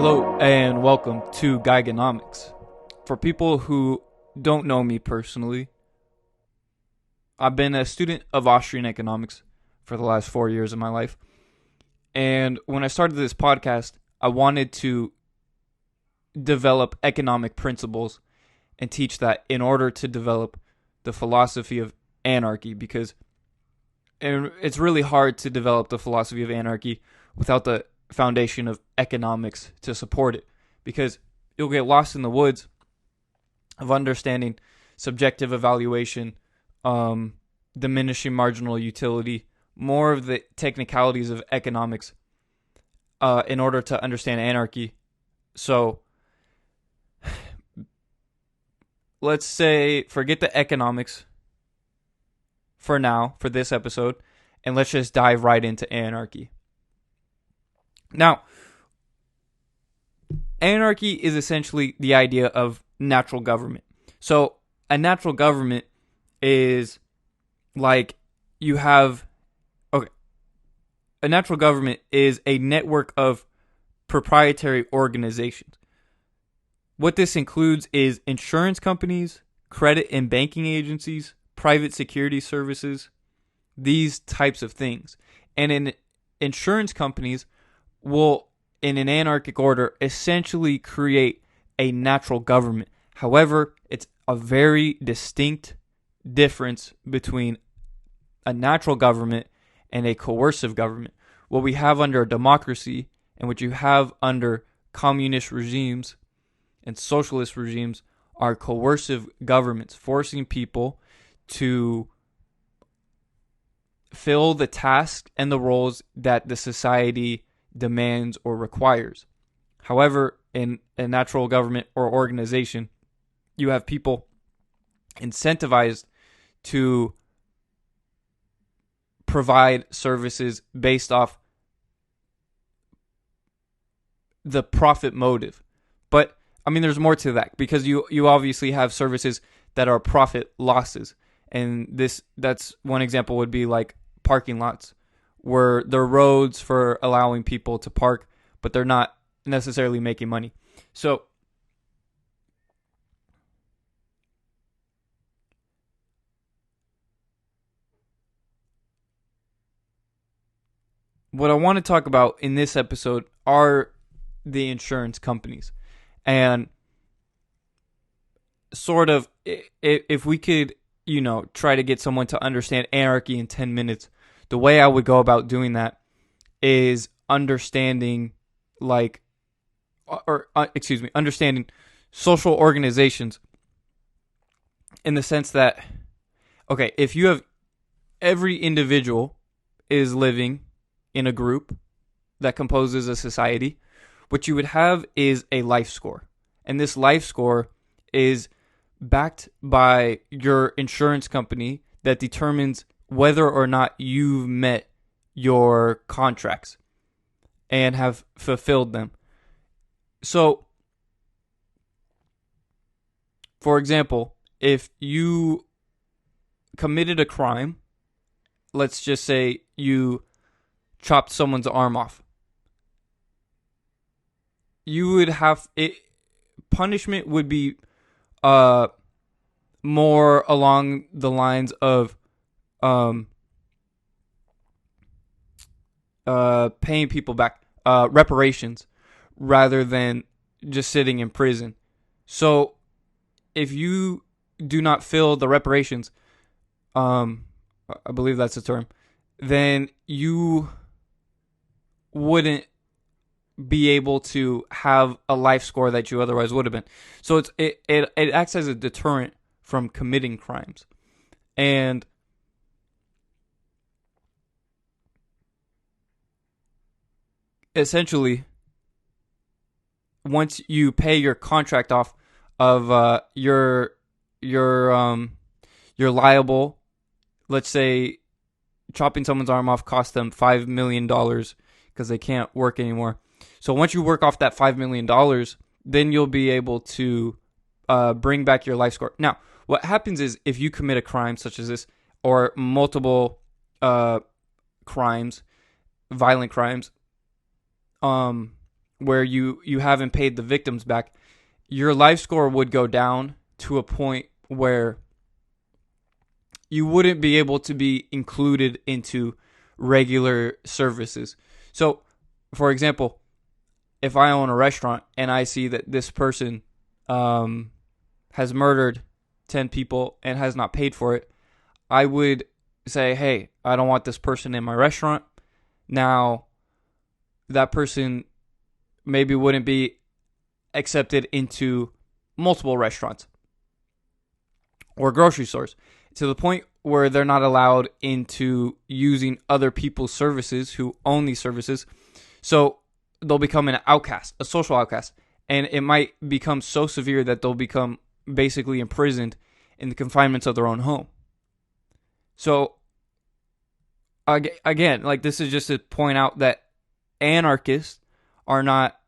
Hello and welcome to Geigenomics. For people who don't know me personally, I've been a student of Austrian economics for the last 4 years of my life. And when I started this podcast, I wanted to develop economic principles and teach that in order to develop the philosophy of anarchy, because it's really hard to develop the philosophy of anarchy without the foundation of economics to support it, because you'll get lost in the woods of understanding subjective evaluation, diminishing marginal utility, more of the technicalities of economics in order to understand anarchy. So let's say forget the economics for now, for this episode, and let's just dive right into anarchy. Now, anarchy is essentially the idea of natural government. So, a natural government is like a natural government is a network of proprietary organizations. What this includes is insurance companies, credit and banking agencies, private security services, these types of things. And in insurance companies will, in an anarchic order, essentially create a natural government. However, it's a very distinct difference between a natural government and a coercive government. What we have under a democracy and what you have under communist regimes and socialist regimes are coercive governments, forcing people to fill the tasks and the roles that the society demands or requires. However, in a natural government or organization, you have people incentivized to provide services based off the profit motive. But I mean, there's more to that, because you obviously have services that are profit losses, and that's one example would be like parking lots, where they're roads for allowing people to park, but they're not necessarily making money. So what I want to talk about in this episode are the insurance companies. And sort of, if we could, try to get someone to understand anarchy in 10 minutes, the way I would go about doing that is understanding understanding social organizations, in the sense that, okay, if you have every individual is living in a group that composes a society, what you would have is a life score. And this life score is backed by your insurance company that determines whether or not you've met your contracts and have fulfilled them. So, for example, if you committed a crime, let's just say you chopped someone's arm off, you would have it. Punishment would be more along the lines of paying people back, reparations, rather than just sitting in prison. So if you do not fill the reparations, I believe that's the term, then you wouldn't be able to have a life score that you otherwise would have been. So it acts as a deterrent from committing crimes. And essentially, once you pay your contract off of you're liable. Let's say chopping someone's arm off cost them $5 million because they can't work anymore. So once you work off that $5 million, then you'll be able to bring back your life score. Now, what happens is, if you commit a crime such as this, or multiple crimes, violent crimes, where you haven't paid the victims back, your life score would go down to a point where you wouldn't be able to be included into regular services. So, for example, if I own a restaurant and I see that this person has murdered 10 people and has not paid for it, I would say, hey, I don't want this person in my restaurant. Now, that person maybe wouldn't be accepted into multiple restaurants or grocery stores, to the point where they're not allowed into using other people's services who own these services. So they'll become an outcast, a social outcast. And it might become so severe that they'll become basically imprisoned in the confinements of their own home. So again, like, this is just to point out that anarchists are not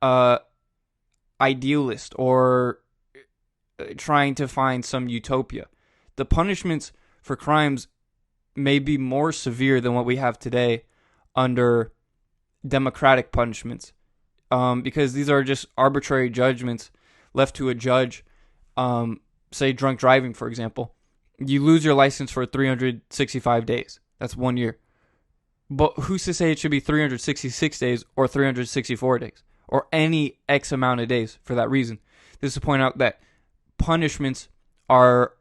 idealists or trying to find some utopia. The punishments for crimes may be more severe than what we have today under democratic punishments, because these are just arbitrary judgments left to a judge. Say drunk driving, for example. You lose your license for 365 days. That's 1 year. But who's to say it should be 366 days or 364 days or any X amount of days for that reason? This is to point out that punishments are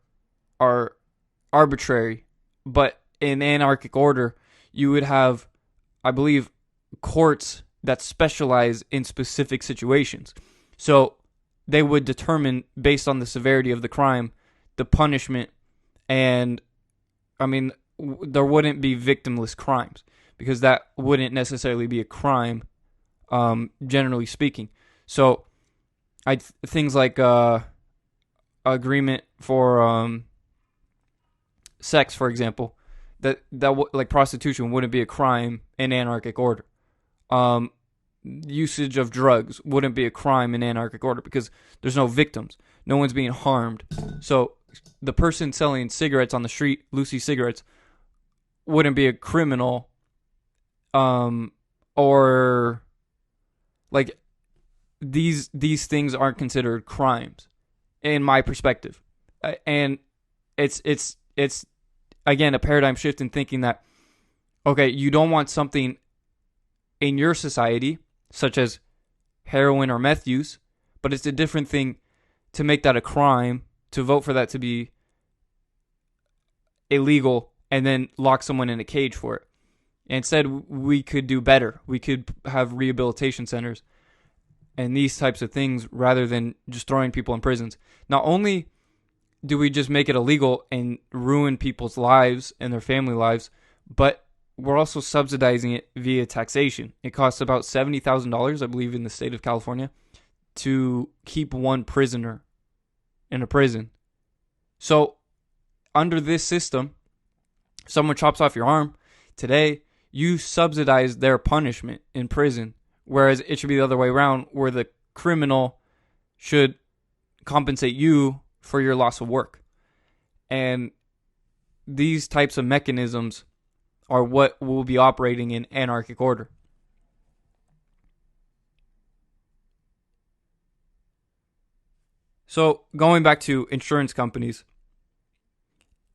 arbitrary, but in anarchic order, you would have, I believe, courts that specialize in specific situations. So they would determine, based on the severity of the crime, the punishment, and there wouldn't be victimless crimes, because that wouldn't necessarily be a crime, generally speaking. So things like agreement for sex, for example, that like prostitution wouldn't be a crime in anarchic order. Usage of drugs wouldn't be a crime in anarchic order because there's no victims. No one's being harmed. So the person selling cigarettes on the street, Lucy cigarettes, wouldn't be a criminal, or like these things aren't considered crimes in my perspective. And it's again a paradigm shift in thinking that, okay, you don't want something in your society such as heroin or meth use, but it's a different thing to make that a crime, to vote for that to be illegal, and then lock someone in a cage for it. Instead, we could do better. We could have rehabilitation centers and these types of things rather than just throwing people in prisons. Not only do we just make it illegal and ruin people's lives and their family lives, but we're also subsidizing it via taxation. It costs about $70,000, I believe, in the state of California to keep one prisoner in a prison. So under this system, someone chops off your arm today, you subsidize their punishment in prison, whereas it should be the other way around, where the criminal should compensate you for your loss of work. And these types of mechanisms are what will be operating in anarchic order. So going back to insurance companies,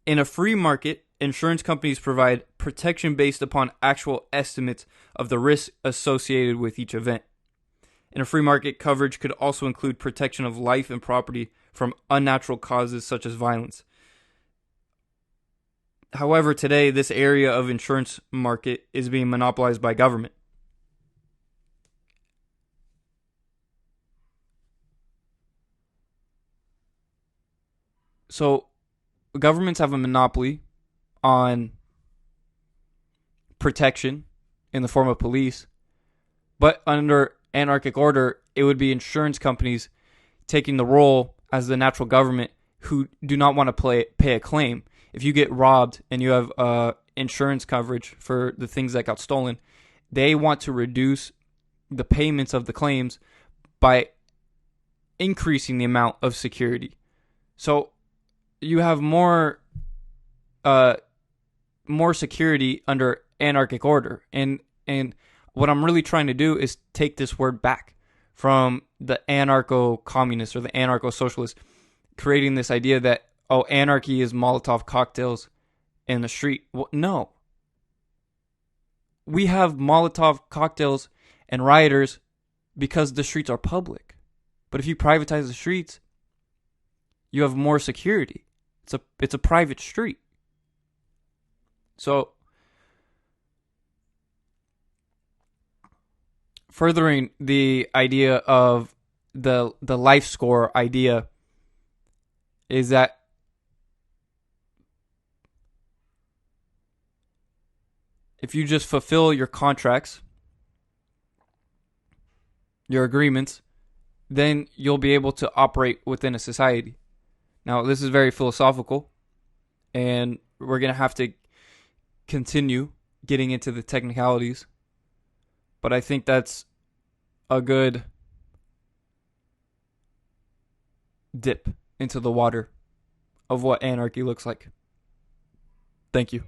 in a free market, insurance companies provide protection based upon actual estimates of the risk associated with each event. In a free market, coverage could also include protection of life and property from unnatural causes such as violence. However, today, this area of insurance market is being monopolized by government. So, governments have a monopoly on protection in the form of police, but under anarchic order, it would be insurance companies taking the role as the natural government who do not want to pay a claim. If you get robbed and you have insurance coverage for the things that got stolen, they want to reduce the payments of the claims by increasing the amount of security. So you have more security under anarchic order. And what I'm really trying to do is take this word back from the anarcho-communists or the anarcho-socialists, creating this idea that, oh, anarchy is Molotov cocktails in the street. Well, no. We have Molotov cocktails and rioters because the streets are public. But if you privatize the streets, you have more security. It's a private street. So furthering the idea of the life score idea is that if you just fulfill your contracts, your agreements, then you'll be able to operate within a society. Now, this is very philosophical, and we're going to have to continue getting into the technicalities, but I think that's a good dip into the water of what anarchy looks like. Thank you.